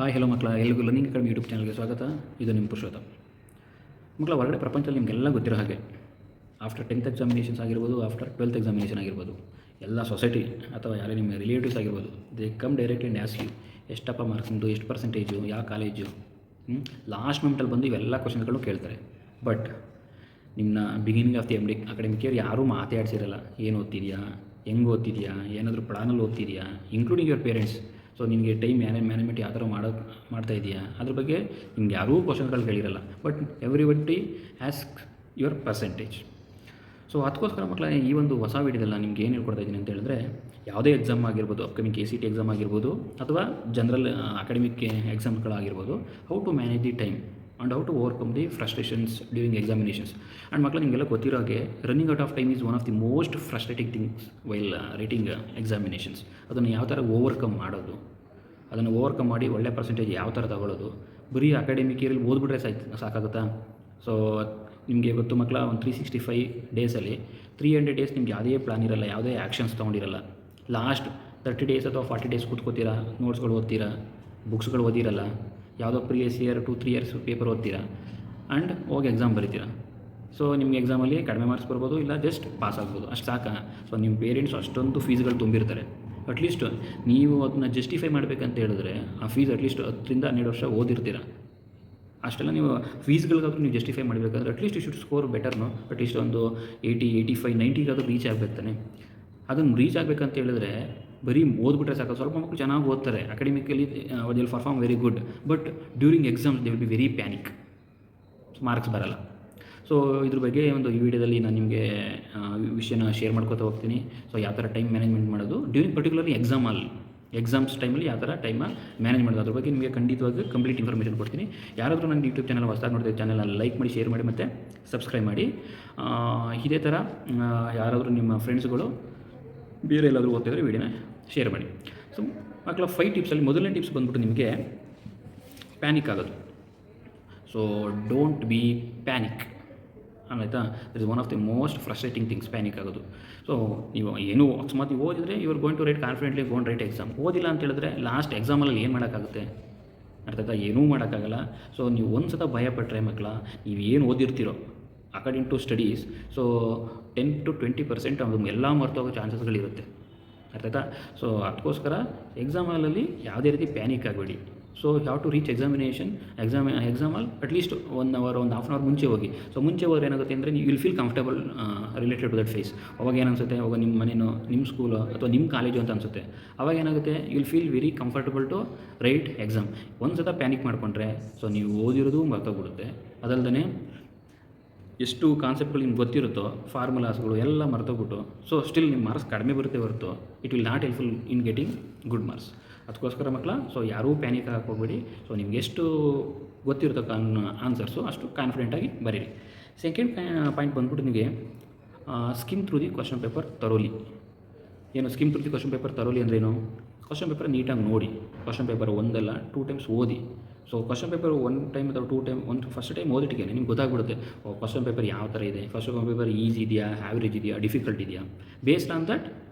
Hello ಮಕ್ಕಳ ಎಲ್ರಿಗೂ learning academy YouTube ಚಾನಲ್ಗೆ ಸ್ವಾಗತ. ಇದು ನಿಮ್ಮ ಪುರುಷೋತ್ತಮ. ಮಕ್ಕಳ ಹೊರಗಡೆ ಪ್ರಪಂಚದಲ್ಲಿ ನಿಮಗೆಲ್ಲ ಗೊತ್ತಿರೋ ಹಾಗೆ ಆಫ್ಟರ್ 10th ಎಕ್ಸಾಮಿನೇಷನ್ಸ್ ಆಗಿರ್ಬೋದು, ಆಫ್ಟರ್ 12th ಎಕ್ಸಾಮಿನೇಷನ್ ಆಗಿರ್ಬೋದು, ಎಲ್ಲ ಸೊಸೈಟಿ ಅಥವಾ ಯಾರೇ ನಿಮ್ಮ ರಿಲೇಟಿವ್ಸ್ ಆಗಿರ್ಬೋದು, they come directly and ask you ಎಷ್ಟಪ್ಪ ಮಾರ್ಕ್ಸ್ ನಿಮ್ಮದು, ಎಷ್ಟು ಪರ್ಸೆಂಟೇಜು, ಯಾವ ಕಾಲೇಜು, ಲಾಸ್ಟ್ ಮೂಮೆಂಟಲ್ಲಿ ಬಂದು ಇವೆಲ್ಲ ಕ್ವಶನ್ಗಳು ಕೇಳ್ತಾರೆ. ಬಟ್ ನಿಮ್ಮನ್ನ beginning of the academic year ಯಾರೂ ಮಾತಾಡ್ಸಿರಲ್ಲ. ಏನು ಓದ್ತಿದ್ಯಾ, ಹೆಂಗೆ ಓದ್ತಿದ್ಯಾ, ಏನಾದರೂ ಪ್ಲಾನಲ್ಲಿ ಓದ್ತಿದ್ಯಾ, ಇನ್ಕ್ಲೂಡಿಂಗ್ ಯುವರ್ ಪೇರೆಂಟ್ಸ್. ಸೊ ನಿಮಗೆ ಟೈಮ್ ಮ್ಯಾನೇಜ್ಮೆಂಟ್ ಯಾವ ಥರ ಮಾಡ್ತಾ ಇದೆಯಾ ಅದ್ರ ಬಗ್ಗೆ ನಿಮ್ಗೆ ಯಾರೂ ಕ್ವಶನ್ಗಳು ಕೇಳಿರಲ್ಲ. But everybody ask your percentage. So ಅದಕ್ಕೋಸ್ಕರ ಮಕ್ಕಳ ಈ ಒಂದು ಹೊಸ ವೀಡಿಯೋದಲ್ಲಿ ನಿಮ್ಗೆ ಏನು ಹೇಳ್ಕೊಡ್ತಾ ಇದ್ದೀನಿ ಅಂತ ಹೇಳಿದ್ರೆ, ಯಾವುದೇ ಎಕ್ಸಾಮ್ ಆಗಿರ್ಬೋದು, ಅಪ್ಕಮಿಂಗ್ KCT ಎಕ್ಸಾಮ್ ಆಗಿರ್ಬೋದು ಅಥವಾ ಜನರಲ್ ಅಕಾಡೆಮಿಕ್ ಎಕ್ಸಾಮ್ಗಳಾಗಿರ್ಬೋದು, how to manage the time and how to overcome the frustrations during examinations. And ಮಕ್ಕಳು ನಿಮಗೆಲ್ಲ ಗೊತ್ತಿರೋ ಹಾಗೆ running out of time is one of the most frustrating things while writing examinations. ಅದನ್ನು ಯಾವ ಥರ ಓವರ್ಕಮ್ ಮಾಡೋದು, ಅದನ್ನು ಓವರ್ಕಮ್ ಮಾಡಿ ಒಳ್ಳೆ ಪರ್ಸೆಂಟೇಜ್ ಯಾವ ಥರ ತಗೊಳ್ಳೋದು. ಬರೀ ಅಕಾಡೆಮಿಕ್ ಇಯರಲ್ಲಿ ಓದ್ಬಿಟ್ರೆ ಸಾಕಾಗುತ್ತಾ? ಸೊ ನಿಮಗೆ ಗೊತ್ತು ಮಕ್ಕಳ, ಒಂದು 365 ಡೇಸಲ್ಲಿ 300 ಡೇಸ್ ನಿಮ್ಗೆ ಯಾವುದೇ ಪ್ಲಾನ್ ಇರಲ್ಲ, ಯಾವುದೇ ಆ್ಯಕ್ಷನ್ಸ್ ತೊಗೊಂಡಿರಲ್ಲ. ಲಾಸ್ಟ್ 30 ಡೇಸ್ ಅಥವಾ 40 ಡೇಸ್ ಕೂತ್ಕೋತೀರಾ, ನೋಟ್ಸ್ಗಳು ಓದ್ತೀರಾ, ಬುಕ್ಸ್ಗಳು ಓದಿರಲ್ಲ, ಯಾವುದೋ ಪ್ರೀವಿಯಸ್ ಇಯರ್ 2-3 ಇಯರ್ಸ್ ಪೇಪರ್ ಓದ್ತೀರಾ ಆ್ಯಂಡ್ ಹೋಗಿ ಎಕ್ಸಾಮ್ ಬರೀತೀರಾ. ಸೊ ನಿಮ್ಗೆ ಎಕ್ಸಾಮಲ್ಲಿ ಕಡಿಮೆ ಮಾರ್ಕ್ಸ್ ಬರ್ಬೋದು, ಇಲ್ಲ ಜಸ್ಟ್ ಪಾಸ್ ಆಗ್ಬೋದು, ಅಷ್ಟು ಸಾಕಾ? ಸೊ ನಿಮ್ಮ ಪೇರೆಂಟ್ಸ್ ಅಷ್ಟೊಂದು ಫೀಸ್ಗಳು ತುಂಬಿರ್ತಾರೆ. ಅಟ್ಲೀಸ್ಟ್ ನೀವು ಅದನ್ನ ಜಸ್ಟಿಫೈ ಮಾಡಬೇಕಂತ ಹೇಳಿದ್ರೆ ಆ ಫೀಸ್ ಅಟ್ಲೀಸ್ಟ್ 10-12 ವರ್ಷ ಓದಿರ್ತೀರ. ಅಷ್ಟೆಲ್ಲ ನೀವು ಫೀಸ್ಗಳಿಗಾದ್ರೂ ನೀವು ಜಸ್ಟಿಫೈ ಮಾಡಬೇಕಾದ್ರೆ ಅಟ್ಲೀಸ್ಟ್ ಯು ಶುಡ್ ಸ್ಕೋರ್ ಬೆಟರ್ನು. ಅಟ್ಲೀಸ್ಟ್ ಒಂದು 80, 85, 90ಗಾದ್ರೂ ರೀಚ್ ಆಗಬೇಕು ತಾನೆ. ಅದನ್ನು ರೀಚ್ ಆಗಬೇಕಂತ ಹೇಳಿದ್ರೆ ಬರೀ ಓದ್ಬಿಟ್ರೆ ಸಾಕು. ಸ್ವಲ್ಪ ಮಕ್ಕಳು ಚೆನ್ನಾಗಿ ಓದ್ತಾರೆ, academically they will perform very good, but during exams they will be very panic, marks ಬರಲ್ಲ. ಸೊ ಇದ್ರ ಬಗ್ಗೆ ಒಂದು ಈ ವಿಡಿಯೋದಲ್ಲಿ ನಾನು ನಿಮಗೆ ವಿಷಯನ ಶೇರ್ ಮಾಡ್ಕೊತಾ ಹೋಗ್ತೀನಿ. ಸೊ ಯಾವ ಥರ ಟೈಮ್ ಮ್ಯಾನೇಜ್ಮೆಂಟ್ ಮಾಡೋದು ಡ್ಯೂರಿಂಗ್ ಪರ್ಟಿಕ್ಯುಲರ್ಲಿ ಎಕ್ಸಾಮ್ಸ್ ಟೈಮಲ್ಲಿ ಯಾವ ಥರ ಟೈಮ ಮ್ಯಾನೇಜ್ ಮಾಡೋದು, ಅದ್ರ ಬಗ್ಗೆ ನಿಮಗೆ ಖಂಡಿತವಾಗಿ ಕಂಪ್ಲೀಟ್ ಇನ್ಫಾರ್ಮೇಷನ್ ಕೊಡ್ತೀನಿ. ಯಾರಾದರೂ ನನ್ನ ಯೂಟ್ಯೂಬ್ ಚಾನಲ್ ಹೊಸದಾಗಿ ನೋಡ್ತೀವಿ, ಚಾನಲ್ ಲೈಕ್ ಮಾಡಿ, ಶೇರ್ ಮಾಡಿ ಮತ್ತು ಸಬ್ಸ್ಕ್ರೈಬ್ ಮಾಡಿ. ಇದೇ ಥರ ಯಾರಾದರೂ ನಿಮ್ಮ ಫ್ರೆಂಡ್ಸ್ಗಳು ಬೇರೆ ಎಲ್ಲಾದರೂ ಓದ್ತಿದ್ರೆ ವೀಡಿಯೋನ ಶೇರ್ ಮಾಡಿ. ಸೊ ಮಕ್ಕಳ 5 ಟಿಪ್ಸಲ್ಲಿ ಮೊದಲನೇ ಟಿಪ್ಸ್ ಬಂದ್ಬಿಟ್ಟು ನಿಮಗೆ ಪ್ಯಾನಿಕ್ ಆಗೋದು. ಸೊ ಡೋಂಟ್ ಬಿ ಪ್ಯಾನಿಕ್, ಆಯ್ತಾ? That is one of the most frustrating things, panic ಆಗೋದು. ಸೊ ನೀವು ಏನು ಅಕಸ್ಮಾತ್ ನೀವು ಓದಿದರೆ you are going to write confidently, gonna write exam. ಓದಿಲ್ಲ ಅಂತ ಹೇಳಿದ್ರೆ ಲಾಸ್ಟ್ ಎಕ್ಸಾಮಲ್ಲಿ ಏನು ಮಾಡೋಕ್ಕಾಗುತ್ತೆ? ಅರ್ಥಾಯ್ತಾ? ಏನೂ ಮಾಡೋಕ್ಕಾಗಲ್ಲ. ಸೊ ನೀವು ಒಂದು ಸಲ ಭಯಪಟ್ಟರೆ ಮಕ್ಕಳ, ನೀವು ಏನು ಓದಿರ್ತೀರೋ ಅಕಾರ್ಡಿಂಗ್ ಟು ಸ್ಟಡೀಸ್, ಸೊ 10-20% ಅದು ಎಲ್ಲ ಮರ್ತೋಗೋ ಚಾನ್ಸಸ್ಗಳಿರುತ್ತೆ. ಅರ್ಥಾಯ್ತಾ? ಸೊ ಅದಕ್ಕೋಸ್ಕರ ಎಕ್ಸಾಮಲ್ಲಿ ಯಾವುದೇ ರೀತಿ ಪ್ಯಾನಿಕ್ ಆಗಬೇಡಿ. ಸೊ ಹ್ಯಾವ್ ಟು ರೀಚ್ ಎಕ್ಸಾಮಲ್ಲಿ ಅಟ್ಲೀಸ್ಟ್ 1 ಅವರ್, ಒಂದು ಹಾಫ್ ಆನ್ ಅವರ್ ಮುಂಚೆ ಹೋಗಿ. ಸೊ ಮುಂಚೆ ಹೋದ್ರೆ ಏನಾಗುತ್ತೆ ಅಂದರೆ ನೀವು will feel comfortable related to that phase. ಅವಾಗ ಏನು ಅನಿಸುತ್ತೆ, ಅವಾಗ ನಿಮ್ಮ ಮನೇನೋ, ನಿಮ್ಮ ಸ್ಕೂಲು ಅಥವಾ ನಿಮ್ಮ ಕಾಲೇಜು ಅಂತ ಅನಿಸುತ್ತೆ. ಅವಾಗ ಏನಾಗುತ್ತೆ, you will feel very comfortable to write exam. ಒಂದು ಸಲ ಪ್ಯಾನಿಕ್ ಮಾಡಿಕೊಂಡ್ರೆ ಸೊ ನೀವು ಓದಿರೋದು ಮರ್ತೋಗ್ಬಿಡುತ್ತೆ. ಅದಲ್ಲದೆ ಎಷ್ಟು ಕಾನ್ಸೆಪ್ಟ್ಗಳು ನಿಮ್ಗೆ ಗೊತ್ತಿರುತ್ತೋ, ಫಾರ್ಮುಲಾಸ್ಗಳು ಎಲ್ಲ ಮರ್ತೋಗ್ಬಿಟ್ಟು ಸೊ ಸ್ಟಿಲ್ ನಿಮ್ಮ ಮಾರ್ಕ್ಸ್ ಕಡಿಮೆ ಬರುತ್ತೆ ಹೊರತು it will not helpful in getting good marks. ಅದಕ್ಕೋಸ್ಕರ ಮಕ್ಕಳ, ಸೊ ಯಾರೂ ಪ್ಯಾನಿಕ್ ಆಗಕ್ಕೆ ಹೋಗಬೇಡಿ. ಸೊ ನಿಮ್ಗೆ ಎಷ್ಟು ಗೊತ್ತಿರುತ್ತೋ ಆನ್ಸರ್ಸು ಅಷ್ಟು ಕಾನ್ಫಿಡೆಂಟಾಗಿ ಬರೀರಿ. ಸೆಕೆಂಡ್ ಪಾಯಿಂಟ್ ಬಂದ್ಬಿಟ್ಟು ನಿಮಗೆ skim through the question paper ತರೋಲಿ. ಏನು skim through the question paper ತರೋಲಿ ಅಂದ್ರೇನು? ಕ್ವಶನ್ ಪೇಪರ್ ನೀಟಾಗಿ ನೋಡಿ, ಕ್ವಶನ್ ಪೇಪರ್ 1 ಅಲ್ಲ 2 ಟೈಮ್ಸ್ ಓದಿ. ಸೊ ಕ್ವಶನ್ ಪೇಪರ್ 1 ಟೈಮ್ ಅಥವಾ 2 ಟೈಮ್, ಫಸ್ಟ್ ಟೈಮ್ ಓದಿಟ್ಟಿಗೆ ನಿಮ್ಗೆ ಗೊತ್ತಾಗ್ಬಿಡುತ್ತೆ ಕ್ವಶನ್ ಪೇಪರ್ ಯಾವ ಥರ ಇದೆ, ಕ್ವಶನ್ ಪೇಪರ್ ಈಸಿ ಇದೆಯಾ, ಆ್ಯಾವ್ರೇಜ್ ಇದೆಯಾ, ಡಿಫಿಕಲ್ಟ್ ಇದೆಯಾ. Based on that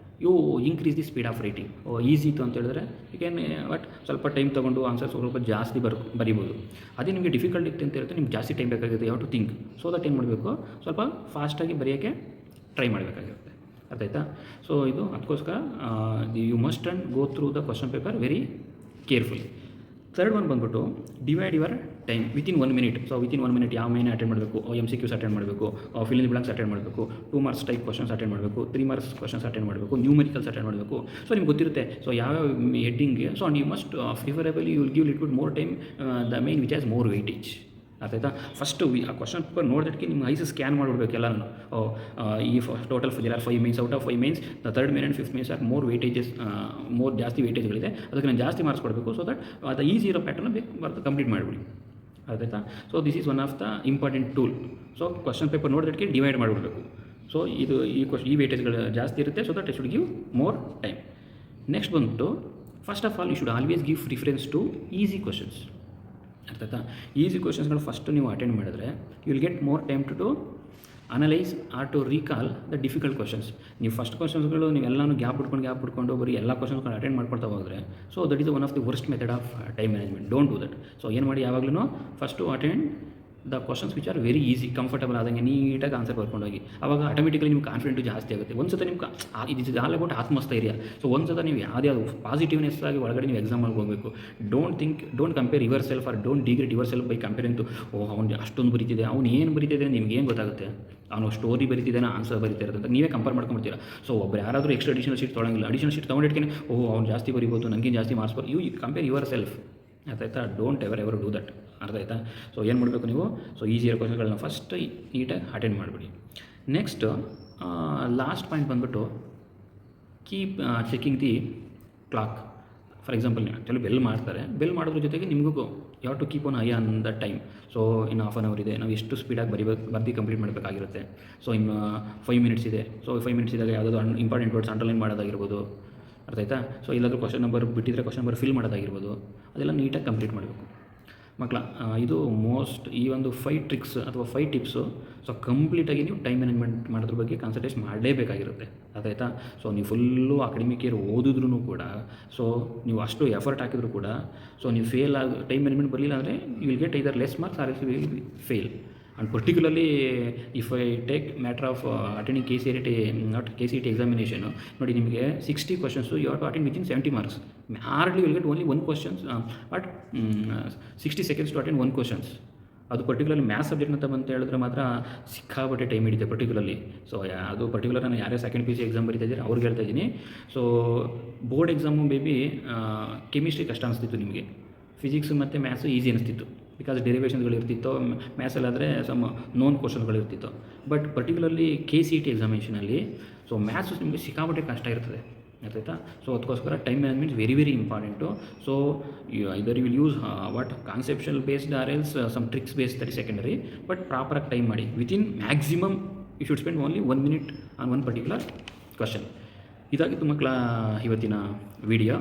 you increase the speed of writing. Easy ಇತ್ತು ಅಂತ ಹೇಳಿದ್ರೆ ಯು ಕ್ಯಾನ್ ಬಟ್ ಸ್ವಲ್ಪ ಟೈಮ್ ತೊಗೊಂಡು ಆನ್ಸರ್ ಸ್ವಲ್ಪ ಜಾಸ್ತಿ ಬರಿಬೋದು. ಅದೇ ನಿಮಗೆ ಡಿಫಿಕಲ್ಟ್ ಇತ್ತು ಅಂತ ಹೇಳಿದ್ರೆ ನಿಮ್ಗೆ ಜಾಸ್ತಿ ಟೈಮ್ ಬೇಕಾಗುತ್ತೆ. ಯಾವ ಟು ಥಿಂಕ್. ಸೊ ದಟ್ ಏನು ಮಾಡಬೇಕು, ಸ್ವಲ್ಪ ಫಾಸ್ಟಾಗಿ ಬರೆಯೋಕ್ಕೆ ಟ್ರೈ ಮಾಡಬೇಕಾಗಿರುತ್ತೆ. ಅರ್ಥಾಯ್ತಾ? ಸೊ ಇದು ಅದಕ್ಕೋಸ್ಕರ you must and go through the question paper very carefully. Third one ಬಂದ್ಬಿಟ್ಟು divide your time within 1 minute. So within 1 minute ಯಾವ ಮೇನ್ ಅಟೆಂಡ್ ಮಾಡಬೇಕು, MCQs ಅಟೆಂಡ್ ಮಾಡಬೇಕು, fill in the blanks attend ಮಾಡಬೇಕು, 2 marks type questions attend ಮಾಡಬೇಕು, 3 marks questions attend ಮಾಡಬೇಕು, ನ್ಯೂಮೆರಿಕಲ್ಸ್ attend ಮಾಡಬೇಕು. So ನಿಮ್ಗೆ ಗೊತ್ತಿರುತ್ತೆ ಸೊ ಯಾವ್ಯಾವ ಹೆಡ್ಡಿಂಗ್ಗೆ. So you must preferably you will give little more time the main which has more weightage. ಅರ್ಥಾಯ್ತಾ? First ಆ ಕ್ವಶನ್ ಪೇಪರ್ ನೋಡಿದಕ್ಕೆ ನಿಮ್ಮ ಐಸ್ ಸ್ಕ್ಯಾನ್ ಮಾಡಿಬಿಡ್ಬೇಕು ಎಲ್ಲನೂ. ಈ total there are 5 mains, out of 5 mains the 3rd main and 5th mains are more weightages, ಜಾಸ್ತಿ ವೆಯ್ಟೇಜ್ಗಳಿದೆ, ಅದಕ್ಕೆ ನಾನು ಜಾಸ್ತಿ ಮಾರ್ಕ್ಸ್ ಕೊಡಬೇಕು. ಸೊ ದಟ್ ಅದು ಈಸಿ ಇರೋ ಪ್ಯಾಟರ್ನ ಬೇಕು ಕಂಪ್ಲೀಟ್ ಮಾಡಿಬಿಡಿ. ಅರ್ಥಾಯ್ತಾ? So this is one of the important tool. So question paper ನೋಡಿದಕ್ಕೆ ಡಿವೈಡ್ ಮಾಡಿಬಿಡಬೇಕು. ಸೊ ಈ ವೆಯ್ಟೇಜ್ಗಳು ಜಾಸ್ತಿ ಇರುತ್ತೆ. So that I should give more time. Next ಬಂದ್ಬಿಟ್ಟು first of all you should always give preference to easy questions. ಅರ್ಥಾಯ್ತಾ? Easy ಕ್ವಶನ್ಸ್ಗಳು first ನೀವು ಅಟೆಂಡ್ ಮಾಡಿದ್ರೆ you will get more time to analyse or to recall the difficult questions. ನೀವು first ಕ್ವಶನ್ಸ್ಗಳು ನೀವೆಲ್ಲನೂ gap ಬಿಟ್ಕೊಂಡು ಬರೀ ಎಲ್ಲ ಕ್ವಶನ್ಸ್ಗಳು ಅಟೆಂಡ್ ಮಾಡ್ಕೊಳ್ತಾ ಹೋದರೆ so that is one of the worst method of time management. Don't do that. So ಏನು ಮಾಡಿ, ಯಾವಾಗಲೂ first attend the questions which are very easy, comfortable ಆದಂಗೆ ನೀಟಾಗಿ ಆನ್ಸರ್ ಬರ್ಕೊಂಡೋಗಿ. ಅವಾಗ ಆಟೋಮೆಟಿಕಲಿ ನಿಮ್ಮ ಕಾನ್ಫಿಡೆಂಟು ಜಾಸ್ತಿ ಆಗುತ್ತೆ. ಒಂದು ಸಲ ನಿಮ್ಗೆ ಇದು ಇಸ್ ಆಲ್ ಅಬೌಟ್ ಆತ್ಮಸ್ಥೈರ್ಯ. ಸೊ ಒಂದು ಸಲ ನೀವು ಯಾವುದೇ ಪಾಸಿಟಿವ್ನೆಸ್ ಆಗಿ ಒಳಗಡೆ ನೀವು ಎಕ್ಸಾಮಲ್ಲಿ ಹೋಗಬೇಕು. Don't compare yourself or don't degrade yourself by comparing to ಅವ್ನು ಅಷ್ಟೊಂದು ಬರೀತಿದೆ, ಅವ್ನು ಏನು ಬರೀತಿದೆ ನಿಮ್ಗೆ ಏನು ಗೊತ್ತಾಗುತ್ತೆ. ಅವನು ಸ್ಟೋರಿ ಬರೀತಿದ್ದಾನೆ, ಆನ್ಸರ್ ಬರೀತಿರೋದು ಅಂತ ನೀವೇ ಕಂಪೇರ್ ಮಾಡ್ಕೊಂಡ್ಬಿಡ್ತೀರಾ. ಸೊ ಒಬ್ಬರು ಯಾರಾದರೂ ಎಕ್ಸ್ಟ್ರಾ ಅಡಿಷನಲ್ ಶೀಟ್ ತೊಗೊಳಂಗಿಲ್ಲ. ಅಡಿಷನಲ್ ಶೀಟ್ ತೊಗೊಂಡಿಟ್ಕೆ ಅವ್ನು ಜಾಸ್ತಿ ಬರೀಬೋದು, ನನಗೆ ಜಾಸ್ತಿ marks you compare yourself. ಅರ್ಥ ಆಯ್ತಾ? Don't ever do that. ಅರ್ಥ ಆಯ್ತಾ? ಸೊ ಏನು ಮಾಡಬೇಕು ನೀವು, ಸೊ ಈಸಿ ಇರೋ ಕ್ವಶನ್ಗಳನ್ನ ಫಸ್ಟ್ ನೀಟಾಗಿ ಅಟೆಂಡ್ ಮಾಡಿಬಿಡಿ. ನೆಕ್ಸ್ಟ್ ಲಾಸ್ಟ್ ಪಾಯಿಂಟ್ ಬಂದುಬಿಟ್ಟು keep checking the clock. For example ಕೆಲವು ಬೆಲ್ ಮಾಡ್ತಾರೆ, ಬೆಲ್ ಮಾಡೋದ್ರ ಜೊತೆಗೆ ನಿಮಗೂ ಯಾವ to keep on eye on the time. So ಇನ್ನು ಹಾಫ್ ಆನ್ ಅವರ್ ಇದೆ, ನಾವು ಎಷ್ಟು ಸ್ಪೀಡಾಗಿ ಬರ್ದು ಕಂಪ್ಲೀಟ್ ಮಾಡಬೇಕಾಗಿರುತ್ತೆ. ಸೊ ಇನ್ನು 5 ಮಿನಿಟ್ಸ್ ಇದೆ. ಸೊ 5 ಮಿನಿಟ್ಸ್ ಇದ್ದಾಗ ಯಾವುದಾದ್ರು ಇಂಪಾರ್ಟೆಂಟ್ ವರ್ಡ್ಸ್ ಅಂಡರ್ಲೈನ್ ಮಾಡೋದಾಗಿರ್ಬೋದು. ಅರ್ಥ ಆಯ್ತಾ? ಸೊ ಇಲ್ಲಾದರೂ ಕ್ವಶನ್ ನಂಬರ್ ಬಿಟ್ಟಿದ್ರೆ ಕ್ವಶನ್ ನಂಬರ್ ಫಿಲ್ ಮಾಡೋದಾಗಿರ್ಬೋದು. ಅದೆಲ್ಲ ನೀಟಾಗಿ ಕಂಪ್ಲೀಟ್ ಮಾಡಬೇಕು ಮಕ್ಕಳ. ಇದು ಈ ಒಂದು 5 ಟ್ರಿಕ್ಸ್ ಅಥವಾ 5 ಟಿಪ್ಸು. ಸೊ ಕಂಪ್ಲೀಟಾಗಿ ನೀವು ಟೈಮ್ ಮ್ಯಾನೇಜ್ಮೆಂಟ್ ಮಾಡೋದ್ರ ಬಗ್ಗೆ ಕಾನ್ಸಂಟ್ರೇಟ್ ಮಾಡಲೇಬೇಕಾಗಿರುತ್ತೆ. ಅದಾಯ್ತಾ? ಸೊ ನೀವು ಫುಲ್ಲು ಅಕಾಡೆಮಿಕ್ ಇಯರ್ ಓದಿದ್ರೂ ಕೂಡ, ಸೊ ನೀವು ಅಷ್ಟು ಎಫರ್ಟ್ ಹಾಕಿದ್ರು ಕೂಡ, ಸೊ ನೀವು ಟೈಮ್ ಮ್ಯಾನೇಜ್ಮೆಂಟ್ ಬರಲಿಲ್ಲ ಅಂದರೆ you will get either less marks or you will fail. And particularly if I take matter of attending KCET examination ನೋಡಿ, ನಿಮಗೆ 60 questions you have to attend within 70 marks. Hardly will get only 1 questions but 60 seconds to attend 1 questions. ಅದು particularly maths subject ಅಂತ ಬಂತ ಹೇಳಿದ್ರೆ ಮಾತ್ರ ಸಿಕ್ಕಾಪಟ್ಟೆ time ಹಿಡಿತೆ particularly. So ಅದು ಪರ್ಟಿಕ್ಯುಲರ್ ನಾನು ಯಾರೇ ಸೆಕೆಂಡ್ PC ಎಕ್ಸಾಮ್ ಬರೀತಾ ಇದ್ದೀರಿ ಅವ್ರಿಗೆ ಹೇಳ್ತಾ ಇದ್ದೀನಿ. So board exam maybe chemistry ಕಷ್ಟ ಅನಿಸ್ತಿತ್ತು ನಿಮಗೆ, ಫಿಸಿಕ್ಸ್ ಮತ್ತು ಮ್ಯಾಥ್ಸು ಈಸಿ ಅನಿಸ್ತಿತ್ತು. ಬಿಕಾಸ್ ಡೆರಿವೇಷನ್ಸ್ಗಳು ಇರ್ತಿತ್ತು, ಮ್ಯಾಥ್ಸಲ್ಲಾದರೆ ಸಮ್ ನೋನ್ ಕ್ವಶನ್ಗಳು ಇರ್ತಿತ್ತು. ಬಟ್ ಪರ್ಟಿಕ್ಯುಲರ್ಲಿ KCET ಎಕ್ಸಾಮಿನೇಷನಲ್ಲಿ ಸೊ ಮ್ಯಾಥ್ಸು ನಿಮಗೆ ಸಿಕ್ಕಾಪಟ್ಟೆ ಕಷ್ಟ ಇರ್ತದೆ. ಆಯ್ತಾ? ಸೊ ಅದಕ್ಕೋಸ್ಕರ time management very very important. So ಇದರ್ you will use conceptual based or else some tricks based, that is secondary. But ಪ್ರಾಪರಾಗಿ ಟೈಮ್ ಮಾಡಿ. Within maximum you should spend only 1 minute on one particular question. ಇದಾಗಿತ್ತು ಮಕ್ಕಳ ಇವತ್ತಿನ video.